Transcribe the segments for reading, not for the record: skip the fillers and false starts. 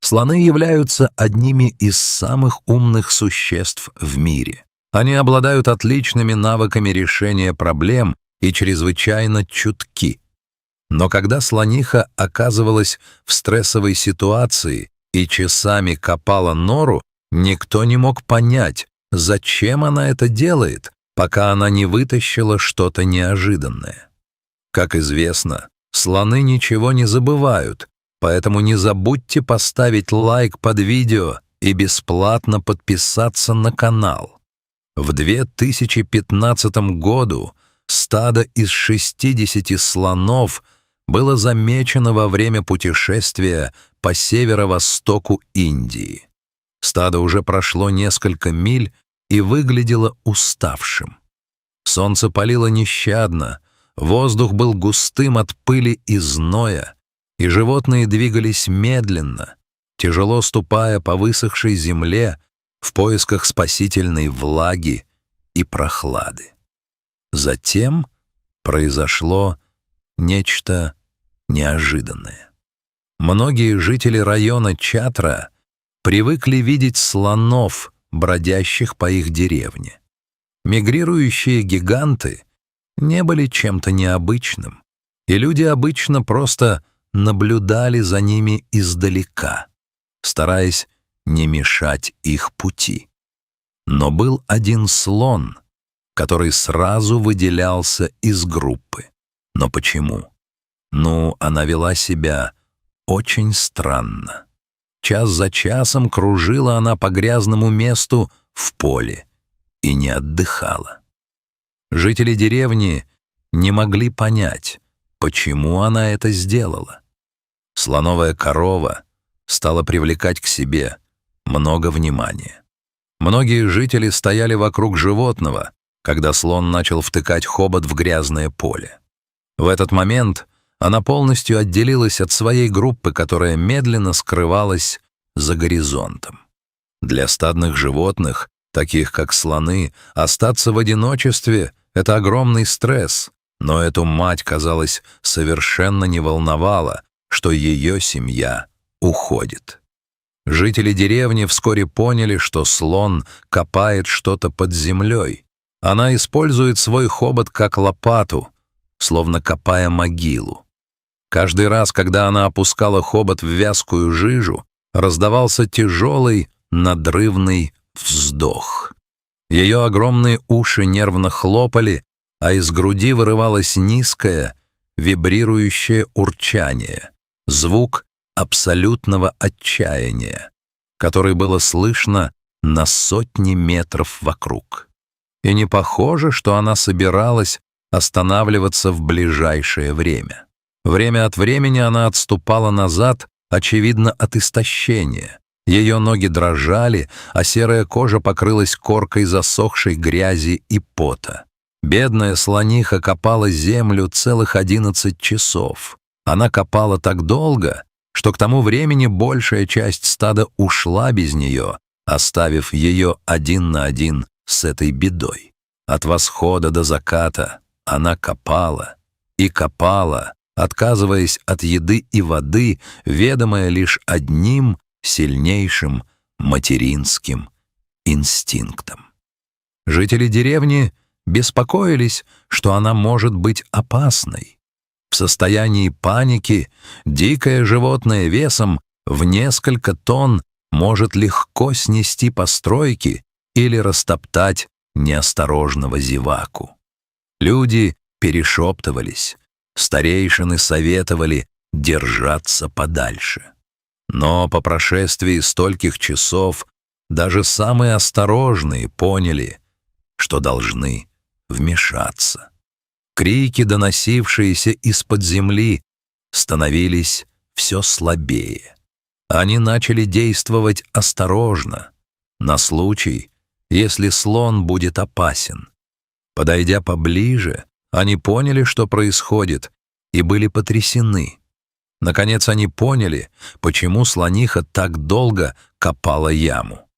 Слоны являются одними из самых умных существ в мире. Они обладают отличными навыками решения проблем и чрезвычайно чутки. Но когда слониха оказывалась в стрессовой ситуации и часами копала нору, никто не мог понять, зачем она это делает, пока она не вытащила что-то неожиданное. Как известно, слоны ничего не забывают, поэтому не забудьте поставить лайк под видео и бесплатно подписаться на канал. В 2015 году стадо из 60 слонов было замечено во время путешествия по северо-востоку Индии. Стадо уже прошло несколько миль и выглядело уставшим. Солнце палило нещадно, воздух был густым от пыли и зноя, и животные двигались медленно, тяжело ступая по высохшей земле в поисках спасительной влаги и прохлады. Затем произошло нечто неожиданное. Многие жители района Чатра привыкли видеть слонов, бродящих по их деревне. Мигрирующие гиганты не были чем-то необычным, и люди обычно просто наблюдали за ними издалека, стараясь не мешать их пути. Но был один слон, который сразу выделялся из группы. Но почему? Она вела себя очень странно. Час за часом кружила она по грязному месту в поле и не отдыхала. Жители деревни не могли понять, почему она это сделала. Слоновая корова стала привлекать к себе много внимания. Многие жители стояли вокруг животного, когда слон начал втыкать хобот в грязное поле. В этот момент она полностью отделилась от своей группы, которая медленно скрывалась за горизонтом. Для стадных животных, таких как слоны, остаться в одиночестве — это огромный стресс, но эту мать, казалось, совершенно не волновало, что ее семья уходит. Жители деревни вскоре поняли, что слон копает что-то под землей. Она использует свой хобот как лопату, словно копая могилу. Каждый раз, когда она опускала хобот в вязкую жижу, раздавался тяжелый, надрывный вздох. Ее огромные уши нервно хлопали, а из груди вырывалось низкое, вибрирующее урчание, звук абсолютного отчаяния, который было слышно на сотни метров вокруг. И не похоже, что она собиралась останавливаться в ближайшее время. Время от времени она отступала назад, очевидно, от истощения. Ее ноги дрожали, а серая кожа покрылась коркой засохшей грязи и пота. Бедная слониха копала землю целых 11 часов. Она копала так долго, что к тому времени большая часть стада ушла без нее, оставив ее один на один с этой бедой. От восхода до заката она копала и копала, отказываясь от еды и воды, ведомая лишь одним сильнейшим материнским инстинктом. Жители деревни беспокоились, что она может быть опасной. В состоянии паники дикое животное весом в несколько тонн может легко снести постройки или растоптать неосторожного зеваку. Люди перешептывались, старейшины советовали держаться подальше. Но по прошествии стольких часов даже самые осторожные поняли, что должны вмешаться. Крики, доносившиеся из-под земли, становились все слабее. Они начали действовать осторожно, на случай, если слон будет опасен. Подойдя поближе, они поняли, что происходит, и были потрясены. Наконец они поняли, почему слониха так долго копала яму.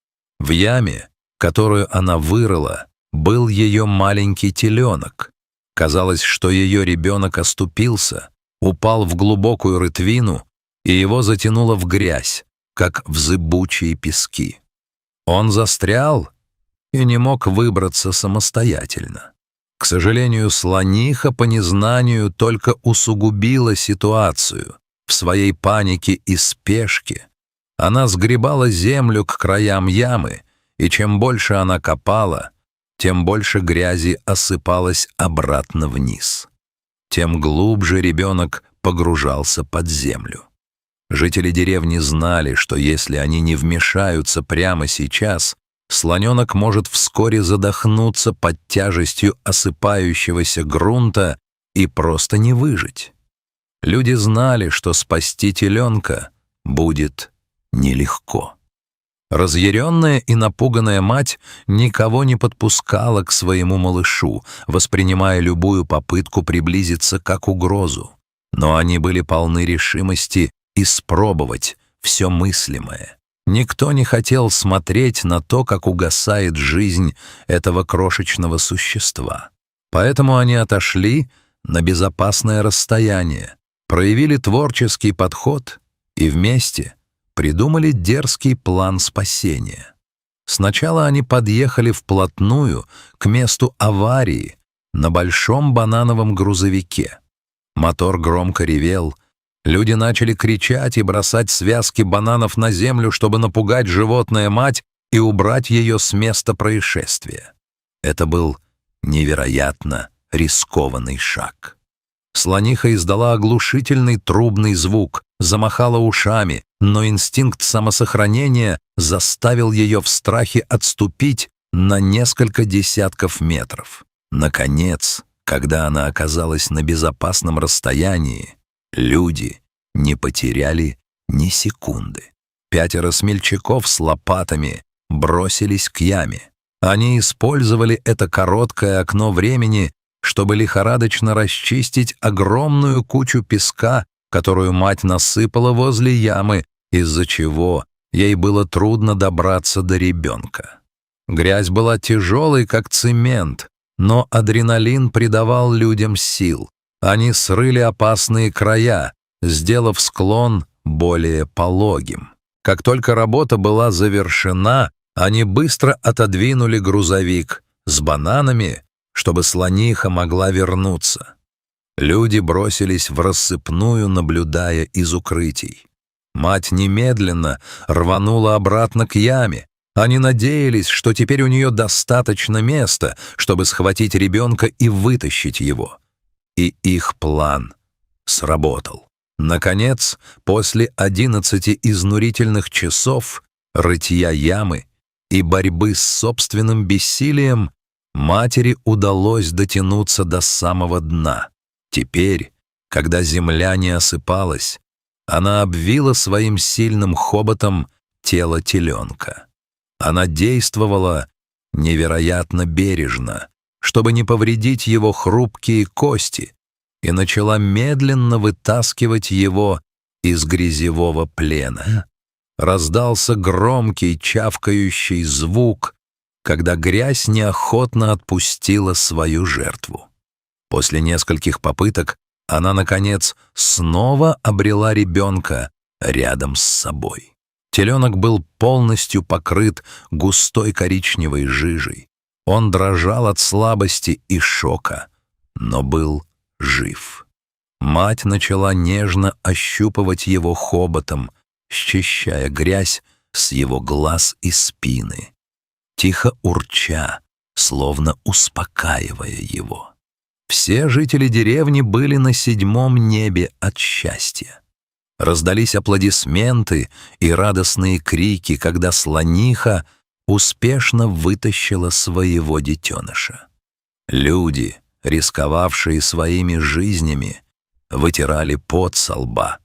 В яме, которую она вырыла, был ее маленький теленок. Казалось, что ее ребенок оступился, упал в глубокую рытвину, и его затянуло в грязь, как в зыбучие пески. Он застрял и не мог выбраться самостоятельно. К сожалению, слониха по незнанию только усугубила ситуацию. В своей панике и спешке она сгребала землю к краям ямы, и чем больше она копала, тем больше грязи осыпалось обратно вниз. Тем глубже ребенок погружался под землю. Жители деревни знали, что если они не вмешаются прямо сейчас, слоненок может вскоре задохнуться под тяжестью осыпающегося грунта и просто не выжить. Люди знали, что спасти теленка будет нелегко. Разъяренная и напуганная мать никого не подпускала к своему малышу, воспринимая любую попытку приблизиться как угрозу. Но они были полны решимости испробовать все мыслимое. Никто не хотел смотреть на то, как угасает жизнь этого крошечного существа. Поэтому они отошли на безопасное расстояние, проявили творческий подход и вместе придумали дерзкий план спасения. Сначала они подъехали вплотную к месту аварии на большом банановом грузовике. Мотор громко ревел, люди начали кричать и бросать связки бананов на землю, чтобы напугать животное-мать и убрать ее с места происшествия. Это был невероятно рискованный шаг. Слониха издала оглушительный трубный звук, замахала ушами, но инстинкт самосохранения заставил ее в страхе отступить на несколько десятков метров. Наконец, когда она оказалась на безопасном расстоянии, люди не потеряли ни секунды. 5 смельчаков с лопатами бросились к яме. Они использовали это короткое окно времени, чтобы лихорадочно расчистить огромную кучу песка, которую мать насыпала возле ямы, из-за чего ей было трудно добраться до ребенка. Грязь была тяжелой, как цемент, но адреналин придавал людям сил. Они срыли опасные края, сделав склон более пологим. Как только работа была завершена, они быстро отодвинули грузовик с бананами, чтобы слониха могла вернуться. Люди бросились в рассыпную, наблюдая из укрытий. Мать немедленно рванула обратно к яме. Они надеялись, что теперь у нее достаточно места, чтобы схватить ребенка и вытащить его. И их план сработал. Наконец, после 11 изнурительных часов рытья ямы и борьбы с собственным бессилием, матери удалось дотянуться до самого дна. Теперь, когда земля не осыпалась, она обвила своим сильным хоботом тело теленка. Она действовала невероятно бережно, чтобы не повредить его хрупкие кости, и начала медленно вытаскивать его из грязевого плена. Раздался громкий чавкающий звук, когда грязь неохотно отпустила свою жертву. После нескольких попыток она, наконец, снова обрела ребенка рядом с собой. Теленок был полностью покрыт густой коричневой жижей. Он дрожал от слабости и шока, но был жив. Мать начала нежно ощупывать его хоботом, счищая грязь с его глаз и спины, тихо урча, словно успокаивая его. Все жители деревни были на 7-м небе от счастья. Раздались аплодисменты и радостные крики, когда слониха успешно вытащила своего детеныша. Люди, рисковавшие своими жизнями, вытирали пот со лба,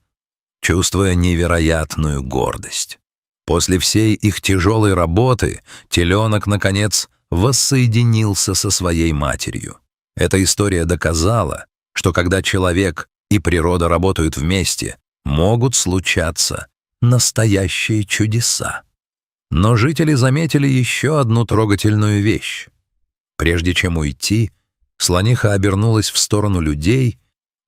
чувствуя невероятную гордость. После всей их тяжелой работы теленок, наконец, воссоединился со своей матерью. Эта история доказала, что когда человек и природа работают вместе, могут случаться настоящие чудеса. Но жители заметили еще одну трогательную вещь. Прежде чем уйти, слониха обернулась в сторону людей,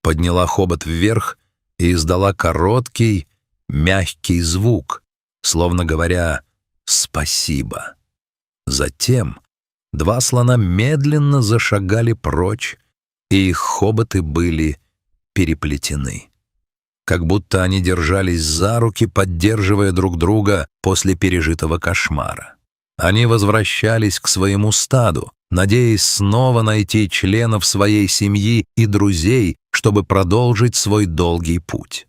подняла хобот вверх и издала короткий, мягкий звук, словно говоря «спасибо». Затем 2 слона медленно зашагали прочь, и их хоботы были переплетены. Как будто они держались за руки, поддерживая друг друга после пережитого кошмара. Они возвращались к своему стаду, надеясь снова найти членов своей семьи и друзей, чтобы продолжить свой долгий путь.